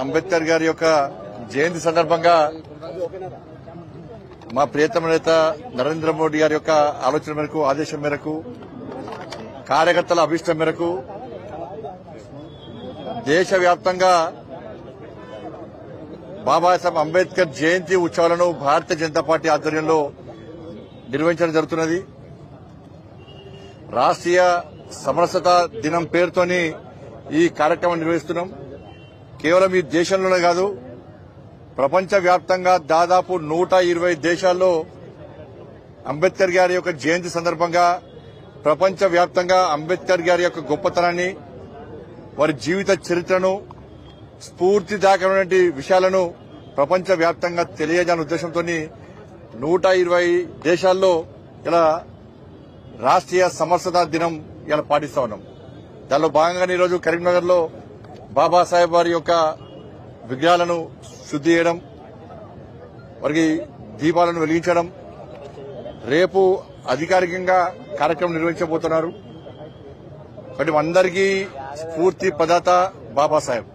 అంబేద్కర్ గారి యొక్క జయంతి సందర్భంగా మా ప్రియతమ నేత నరేంద్ర మోడీ గారి యొక్క ఆలోచన మేరకు, ఆదేశం మేరకు, కార్యకర్తల అభిష్టం మేరకు దేశవ్యాప్తంగా బాబాసాహెబ్ అంబేద్కర్ జయంతి ఉత్సవాలను భారతీయ జనతా పార్టీ ఆధ్వర్యంలో నిర్వహించడం జరుగుతున్నది. రాష్ట్రీయ సమరసత దినం పేరుతోని ఈ కార్యక్రమం నిర్వహిస్తున్నాం. కేవలం ఈ దేశంలోనే కాదు, ప్రపంచవ్యాప్తంగా దాదాపు 120 దేశాల్లో అంబేద్కర్ గారి యొక్క జయంతి సందర్భంగా ప్రపంచవ్యాప్తంగా అంబేద్కర్ గారి యొక్క గొప్పతనాన్ని, వారి జీవిత చరిత్రను, స్ఫూర్తిదాయకమైనటువంటి విషయాలను ప్రపంచవ్యాప్తంగా తెలియజేయాలనే ఉద్దేశంతో 120 దేశాల్లో ఇలా రాష్ట్రీయ సమరసత దినం ఇలా పాటిస్తా ఉన్నాం. దానిలో భాగంగా ఈరోజు కరీంనగర్ లో బాబాసాహెబ్ వారి యొక్క విగ్రహాలను శుద్ధి చేయడం, వారికి దీపాలను వెలిగించడం, రేపు అధికారికంగా కార్యక్రమం నిర్వహించబోతున్నారు. కాబట్టి అందరికీ స్ఫూర్తి ప్రదాత బాబాసాహెబ్.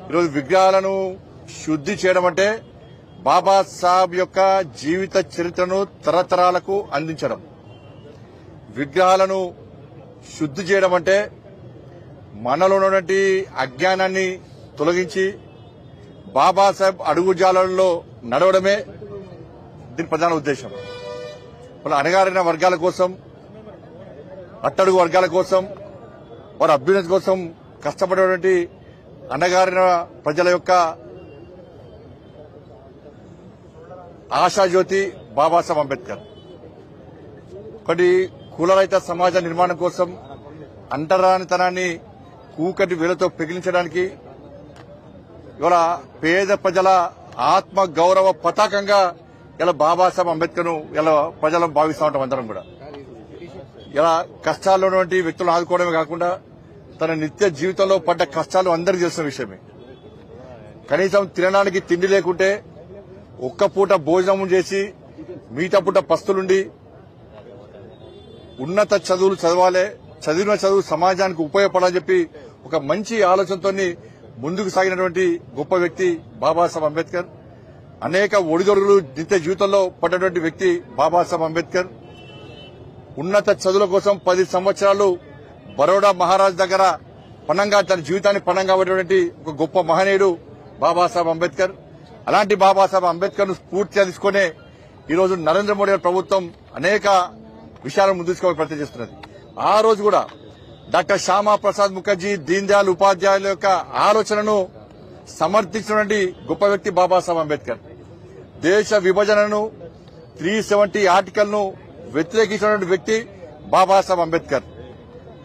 ఈరోజు విగ్రహాలను శుద్ధి చేయడం అంటే బాబాసాహెబ్ యొక్క జీవిత చరిత్రను తరతరాలకు అందించడం. విగ్రహాలను శుద్ధి చేయడం అంటే మనలో ఉన్నటువంటి అజ్ఞానాన్ని తొలగించి బాబాసాహెబ్ అడుగుజాడల్లో నడవడమే దీని ప్రధాన ఉద్దేశం. వాళ్ళ అణగారిన వర్గాల కోసం, అట్టడుగు వర్గాల కోసం, వారి అభ్యున్నతి కోసం కష్టపడేటువంటి అణగారిన ప్రజల యొక్క ఆశాజ్యోతి బాబాసాహెబ్ అంబేద్కర్. ఒకటి కులరహిత సమాజ నిర్మాణం కోసం, అంటరానితనాన్ని కూకటి వేలతో పెగిలించడానికి, ఇవాళ పేద ప్రజల ఆత్మ గౌరవ పతాకంగా ఇలా బాబాసాహెబ్ అంబేద్కర్ ను ఇలా ప్రజలను భావిస్తూ ఉంటాం. అందరం కూడా ఇలా కష్టాల్లో ఉన్నటువంటి వ్యక్తులను ఆదుకోవడమే కాకుండా తన నిత్య జీవితంలో పడ్డ కష్టాలు అందరికీ తెలిసిన విషయమే. కనీసం తినడానికి తిండి లేకుంటే ఒక్క పూట భోజనం చేసి మిగతా పూట పస్తులుండి ఉన్నత చదువులు చదవాలి, చదివిన చదువు సమాజానికి ఉపయోగపడాలని చెప్పి ఒక మంచి ఆలోచనతో ముందుకు సాగినటువంటి గొప్ప వ్యక్తి బాబాసాహెబ్ అంబేద్కర్. అనేక ఒడిదొడుగులు నిత్య జీవితంలో పడ్డటువంటి వ్యక్తి బాబాసాహెబ్ అంబేద్కర్. ఉన్నత చదువుల కోసం 10 సంవత్సరాలు బరోడా మహారాజ్ దగ్గర పణంగా తన జీవితాన్ని పణంగా పెట్టినటువంటి ఒక గొప్ప మహనీయుడు బాబాసాహెబ్ అంబేద్కర్. అలాంటి బాబాసాహెబ్ అంబేద్కర్ ను స్ఫూర్తిగా తీసుకునే ఈరోజు నరేంద్ర మోడీ ప్రభుత్వం అనేక విషయాలను ముందుకు ప్రయత్నం చేస్తున్నది. ఆ రోజు కూడా డాక్టర్ శ్యామా ప్రసాద్ ముఖర్జీ, దీన్ దయాళ్ ఉపాధ్యాయుల యొక్క ఆలోచనను సమర్థించినటువంటి గొప్ప వ్యక్తి బాబాసాహెబ్ అంబేద్కర్. దేశ విభజనను 370 ఆర్టికల్ ను వ్యతిరేకించినటువంటి వ్యక్తి బాబాసాహెబ్ అంబేద్కర్.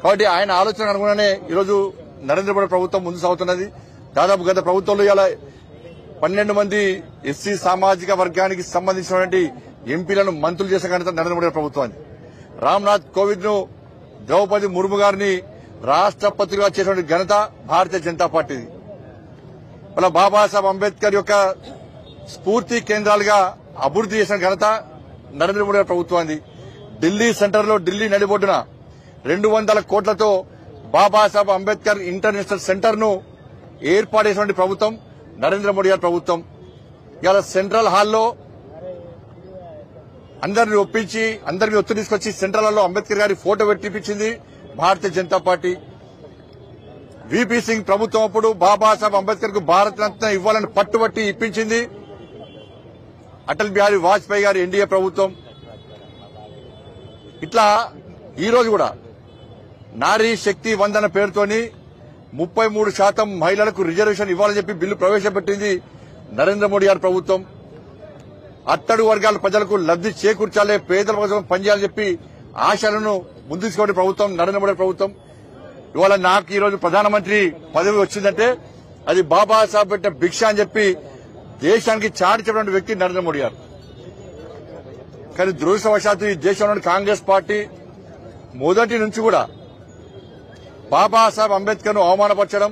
కాబట్టి ఆయన ఆలోచన అనుగుణనే ఈరోజు నరేంద్ర మోడీ ప్రభుత్వం ముందు సాగుతున్నది. దాదాపు గత ప్రభుత్వంలో ఇలా 12 మంది ఎస్సీ సామాజిక వర్గానికి సంబంధించినటువంటి ఎంపీలను మంత్రులు చేసిన ఘనత నరేంద్ర మోడీ ప్రభుత్వాన్ని. రామ్నాథ్ కోవింద్ ను, ద్రౌపది ముర్ము గారిని రాష్ట్రపతిగా చేసినటువంటి ఘనత భారతీయ జనతా పార్టీది. ఇలా బాబాసాహెబ్ అంబేద్కర్ యొక్క స్ఫూర్తి కేంద్రాలుగా అభివృద్ది చేసిన ఘనత నరేంద్ర మోడీ ప్రభుత్వాన్ని. ఢిల్లీ సెంటర్ లో, ఢిల్లీ నడిబొడ్డున 200 కోట్లతో బాబాసాహెబ్ అంబేద్కర్ ఇంటర్నేషనల్ సెంటర్ ను ఏర్పాటు చేసినటువంటి ప్రభుత్వం నరేంద్ర మోడీ గారి ప్రభుత్వం. ఇవాళ సెంట్రల్ హాల్లో అందరిని ఒప్పించి, అందరినీ ఒత్తిడి తీసుకొచ్చి సెంట్రల్ హాల్లో అంబేద్కర్ గారి photo పెట్టిపించింది Bharatiya Janata party. VP Singh ప్రభుత్వం అప్పుడు బాబాసాహెబ్ అంబేద్కర్ కు భారత రత్న ఇవ్వాలని పట్టుబట్టి ఇప్పించింది అటల్ బిహారీ వాజ్పేయి గారి ఎన్డీఏ ప్రభుత్వం. ఇట్లా ఈ రోజు కూడా నారీ శక్తి వందన పేరుతోని 33% మహిళలకు రిజర్వేషన్ ఇవ్వాలని చెప్పి బిల్లు ప్రవేశపెట్టింది నరేంద్ర మోడీ గారి ప్రభుత్వం. అట్టడుగు వర్గాల ప్రజలకు లబ్ది చేకూర్చాలే, పేదల కోసం పనిచేయాలని చెప్పి ఆశలను ముందు తీసుకునే ప్రభుత్వం నరేంద్ర మోడీ ప్రభుత్వం. ఇవాళ నాకు ఈరోజు ప్రధానమంత్రి పదవి వచ్చిందంటే అది బాబాసాహెబ్ పెట్టే భిక్ష అని చెప్పి దేశానికి చాటి చెప్పిన వ్యక్తి నరేంద్ర మోడీ గారు. కానీ దురదృష్టవశాత్తు ఈ దేశంలోని కాంగ్రెస్ పార్టీ మొదటి నుంచి కూడా బాబాసాహెబ్ అంబేద్కర్ ను అవమానపరచడం,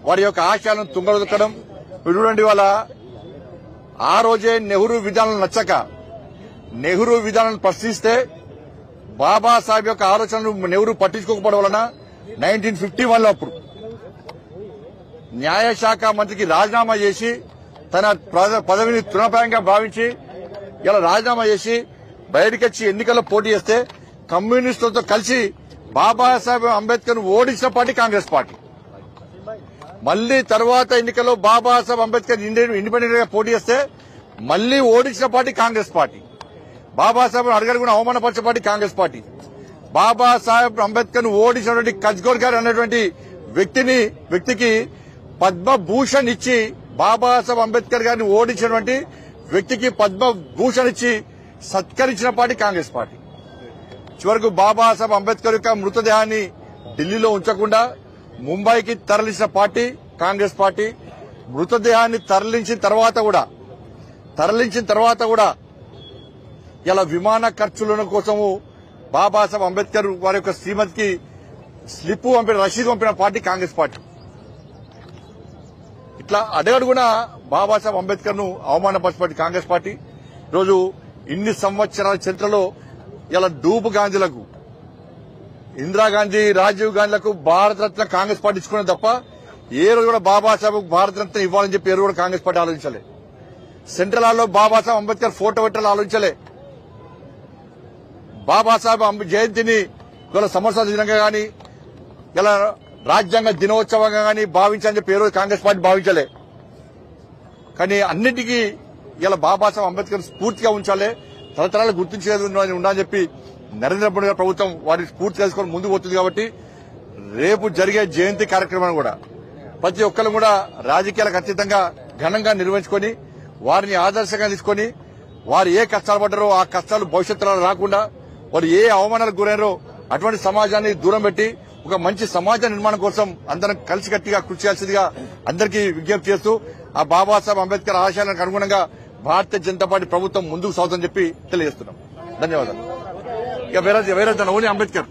వారి యొక్క ఆశయాలను తుంగదొక్కడం. చూడండి, వాళ్ళ ఆ రోజే నెహ్రూ విధానాలు నచ్చక నెహ్రూ విధానాలను ప్రశ్నిస్తే బాబాసాహెబ్ యొక్క ఆలోచనలు నెహ్రూ పట్టించుకోకపోవడం వలన 1951లో అప్పుడు న్యాయశాఖ మంత్రికి రాజీనామా చేసి తన పదవిని తృణప్రాయంగా భావించి ఇలా రాజీనామా చేసి బయటకొచ్చి ఎన్నికల్లో పోటీ చేస్తే కమ్యూనిస్టులతో కలిసి బాబాసాహెబ్ అంబేద్కర్ ఓడించిన పార్టీ కాంగ్రెస్ పార్టీ. మళ్లీ తర్వాత ఎన్నికల్లో బాబాసాహెబ్ అంబేద్కర్ ఇండిపెండెంట్ గా పోటీ చేస్తే మళ్లీ ఓడించిన పార్టీ కాంగ్రెస్ పార్టీ. బాబాసాహెబ్ అడగడుగున అవమానపరిచిన పార్టీ కాంగ్రెస్ పార్టీ. బాబాసాహెబ్ అంబేద్కర్ ను ఓడించినటువంటి కజ్గోర్ గారు అన్నటువంటి వ్యక్తికి పద్మభూషణ్ ఇచ్చి బాబాసాహెబ్ అంబేద్కర్ గారిని ఓడించినటువంటి వ్యక్తికి పద్మభూషణ్ ఇచ్చి సత్కరించిన పార్టీ కాంగ్రెస్ పార్టీ. చివరకు బాబాసాహెబ్ అంబేద్కర్ యొక్క మృతదేహాన్ని ఢిల్లీలో ఉంచకుండా ముంబైకి తరలించిన పార్టీ కాంగ్రెస్ పార్టీ. మృతదేహాన్ని తరలించిన తర్వాత కూడా ఇలా విమాన ఖర్చుల కోసము బాబాసాహెబ్ అంబేద్కర్ వారి యొక్క శ్రీమతికి స్లిప్ రసీదు పంపిన పార్టీ కాంగ్రెస్ పార్టీ. ఇట్లా అడగడుగున బాబాసాహెబ్ అంబేద్కర్ ను అవమానపరిచిన పార్టీ కాంగ్రెస్ పార్టీ. ఈరోజు ఇన్ని సంవత్సరాల చరిత్రలో ఇలా డూబు గాంధీలకు, ఇందిరాగాంధీ, రాజీవ్ గాంధీలకు భారతరత్న కాంగ్రెస్ పార్టీ ఇచ్చుకున్నది తప్ప ఏ రోజు కూడా బాబాసాహెబ్ భారతరత్న ఇవ్వాలని చెప్పి ఏ రోజు కూడా కాంగ్రెస్ పార్టీ ఆలోచించలే. సెంట్రల్ హాల్లో బాబాసాహెబ్ అంబేద్కర్ ఫోటో పెట్టాలని ఆలోచించలే. బాబాసాహెబ్ జయంతిని ఇవాళ సంవత్సరాల దినంగా గాని ఇలా రాజ్యాంగ దినోత్సవంగా గాని భావించాలని చెప్పి ఏ రోజు కాంగ్రెస్ పార్టీ భావించలే. కానీ అన్నింటికీ ఇలా బాబాసాహెబ్ అంబేద్కర్ స్ఫూర్తిగా ఉంచాలి, తరతరాలు గుర్తించేది ఉండాలని చెప్పి నరేంద్ర మోడీ గారి ప్రభుత్వం వారిని స్ఫూర్తి చేసుకుని ముందుకు పోతుంది. కాబట్టి రేపు జరిగే జయంతి కార్యక్రమాన్ని కూడా ప్రతి ఒక్కరు కూడా రాజకీయాలకు అతీతంగా ఘనంగా నిర్వహించుకొని వారిని ఆదర్శంగా తీసుకొని వారు ఏ కష్టాలు పడ్డారో ఆ కష్టాలు భవిష్యత్తులో రాకుండా, వారు ఏ అవమానాలకు గురైనారో అటువంటి సమాజాన్ని దూరం పెట్టి ఒక మంచి సమాజ నిర్మాణం కోసం అందరం కలిసికట్టిగా కృషి చేయాల్సిందిగా అందరికీ విజ్ఞప్తి చేస్తూ ఆ బాబాసాహెబ్ అంబేద్కర్ ఆశయాలకు అనుగుణంగా భారతీయ జనతా పార్టీ ప్రభుత్వం ముందుకు సాగుతుందని చెప్పి తెలియజేస్తున్నాం. ధన్యవాదాలు. ఇక వేరే ఓన్లీ అంబేద్కర్.